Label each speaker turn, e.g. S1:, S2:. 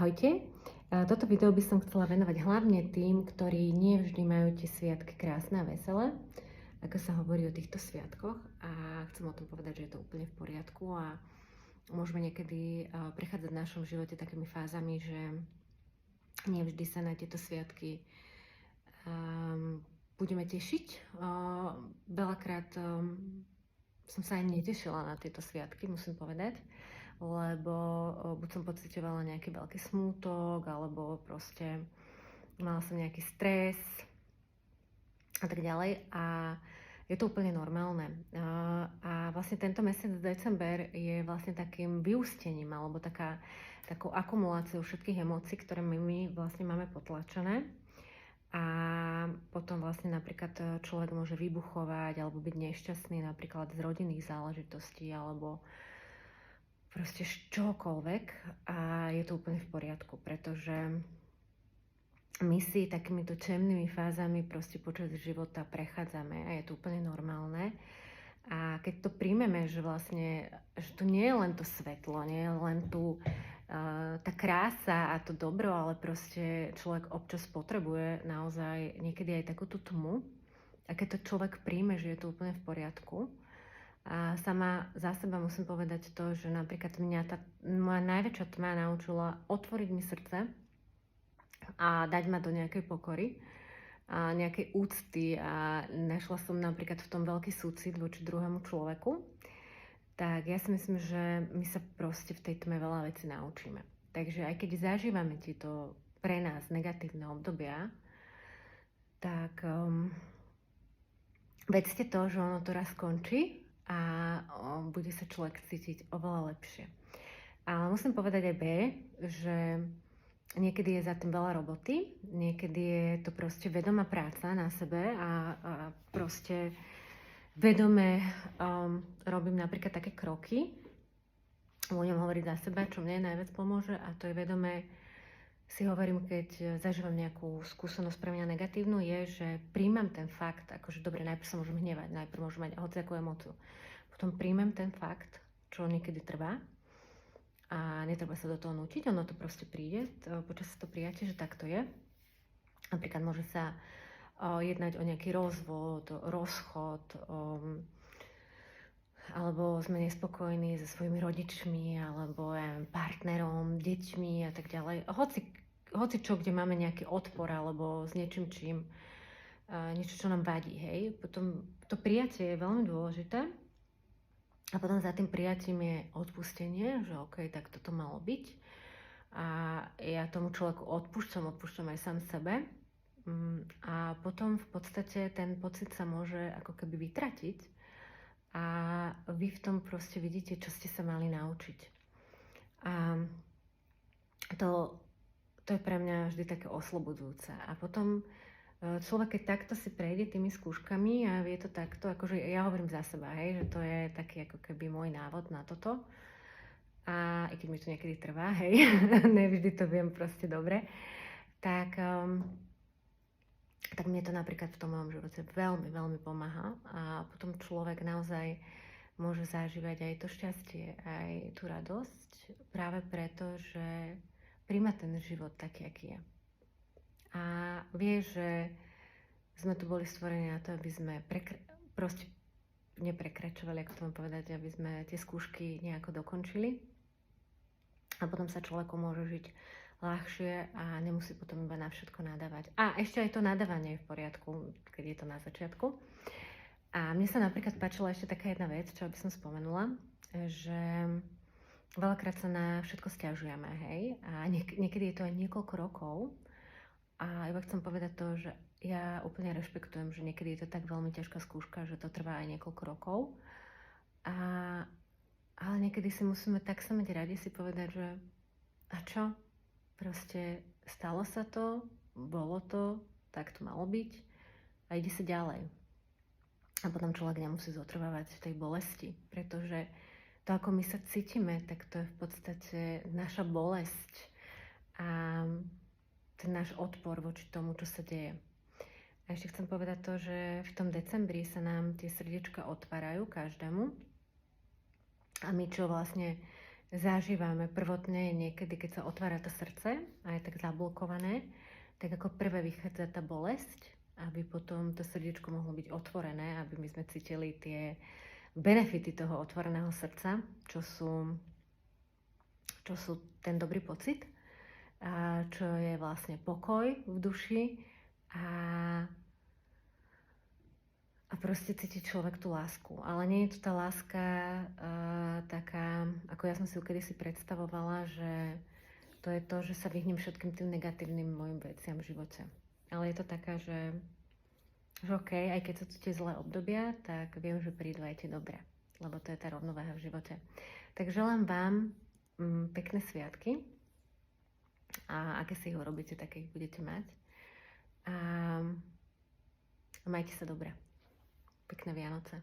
S1: Ahojte. Toto video by som chcela venovať hlavne tým, ktorí nie vždy majú tie sviatky krásne a veselé, ako sa hovorí o týchto sviatkoch. A chcem o tom povedať, že je to úplne v poriadku a môžeme niekedy prechádzať v našom živote takými fázami, že nie vždy sa na tieto sviatky budeme tešiť. Veľakrát som sa aj netešila na tieto sviatky, musím povedať, lebo buď som pociťovala nejaký veľký smútok, alebo proste mala som nejaký stres a tak ďalej. A je to úplne normálne. A vlastne tento mesiac december je vlastne takým vyústením, alebo takou akumuláciou všetkých emócií, ktoré my vlastne máme potlačené. A potom vlastne napríklad človek môže vybuchovať alebo byť nešťastný napríklad z rodinných záležitostí alebo proste čokoľvek, a je to úplne v poriadku, pretože my si takýmito temnými fázami proste počas života prechádzame a je to úplne normálne. A keď to príjmeme, že vlastne, že to nie je len to svetlo, nie je len tá krása a to dobro, ale proste človek občas potrebuje naozaj niekedy aj takúto tmu. A keď to človek príjme, že je to úplne v poriadku. A sama za seba musím povedať to, že napríklad mňa moja najväčšia tma naučila otvoriť mi srdce a dať ma do nejakej pokory a nejakej úcty, a našla som napríklad v tom veľký súcit voči druhému človeku. Tak ja si myslím, že my sa proste v tej tme veľa vecí naučíme. Takže aj keď zažívame tieto pre nás negatívne obdobia, tak vedzte to, že ono to raz skončí a bude sa človek cítiť oveľa lepšie. Ale musím povedať aj B, že niekedy je za tým veľa roboty, niekedy je to proste vedomá práca na sebe a proste vedome robím napríklad také kroky, budem hovoriť za seba, čo mne najviac pomôže, a to je vedomé si hovorím, keď zažívam nejakú skúsenosť pre mňa negatívnu, je, že príjmam ten fakt, akože dobre, najprv sa môžem hnevať, najprv môžem mať hociakú emóciu. Potom príjmem ten fakt, čo niekedy trvá, a netreba sa do toho nútiť, ono to proste príde, počas to prijatie, že takto je. Napríklad môže sa jednať o nejaký rozvod, rozchod, alebo sme nespokojní so svojimi rodičmi, alebo partnerom, deťmi a tak ďalej. Hoci čo, kde máme nejaký odpor, alebo s niečím, niečo, čo nám vadí, hej. Potom to prijatie je veľmi dôležité. A potom za tým prijatím je odpustenie, že OK, tak toto malo byť. A ja tomu človeku odpúšťam aj sám sebe. A potom v podstate ten pocit sa môže ako keby vytratiť. A vy v tom proste vidíte, čo ste sa mali naučiť. A to je pre mňa vždy také oslobodzujúce. A potom človek, keď takto si prejde tými skúškami a vie to takto, akože ja hovorím za seba, hej, že to je taký ako keby môj návod na toto. A i keď mi to niekedy trvá, hej, nevždy to viem proste dobre, tak mne to napríklad v tom mojom živote veľmi, veľmi pomáha, a potom človek naozaj môže zažívať aj to šťastie, aj tú radosť, práve preto, že príjma ten život taký, aký je. A vie, že sme tu boli stvorení na to, aby sme proste neprekračovali, ako to mám povedať, aby sme tie skúšky nejako dokončili. A potom sa človeku môže žiť ľahšie a nemusí potom iba na všetko nadávať. A ešte aj to nadávanie je v poriadku, keď je to na začiatku. A mne sa napríklad páčila ešte taká jedna vec, čo by som spomenula, že veľakrát sa na všetko sťažujeme, hej? A niekedy je to aj niekoľko rokov. A iba chcem povedať to, že ja úplne rešpektujem, že niekedy je to tak veľmi ťažká skúška, že to trvá aj niekoľko rokov. Ale niekedy si musíme tak sa mať radi si povedať, že a čo? Proste stalo sa to, bolo to, tak to malo byť a ide sa ďalej. A potom človek nemusí zotrvávať v tej bolesti, pretože to, ako my sa cítime, tak to je v podstate naša bolesť a ten náš odpor voči tomu, čo sa deje. A ešte chcem povedať to, že v tom decembri sa nám tie srdiečka otvárajú každému, a my čo vlastne zažívame prvotne niekedy, keď sa otvára to srdce a je tak zablokované, tak ako prvé vychádza tá bolesť, aby potom to srdiečko mohlo byť otvorené, aby my sme cítili tie benefity toho otvoreného srdca, čo sú ten dobrý pocit, a čo je vlastne pokoj v duši a proste cíti človek tú lásku. Ale nie je to tá láska taká, ako ja som si ju kedysi predstavovala, že to je to, že sa vyhnem všetkým tým negatívnym mojim veciam v živote. Ale je to taká, že OK, aj keď sú to tie zlé obdobia, tak viem, že prídu aj tie dobré. Lebo to je tá rovnováha v živote. Tak želám vám pekné sviatky. A aké si ich urobíte, také ich budete mať. A majte sa dobre. Pekné Vianoce.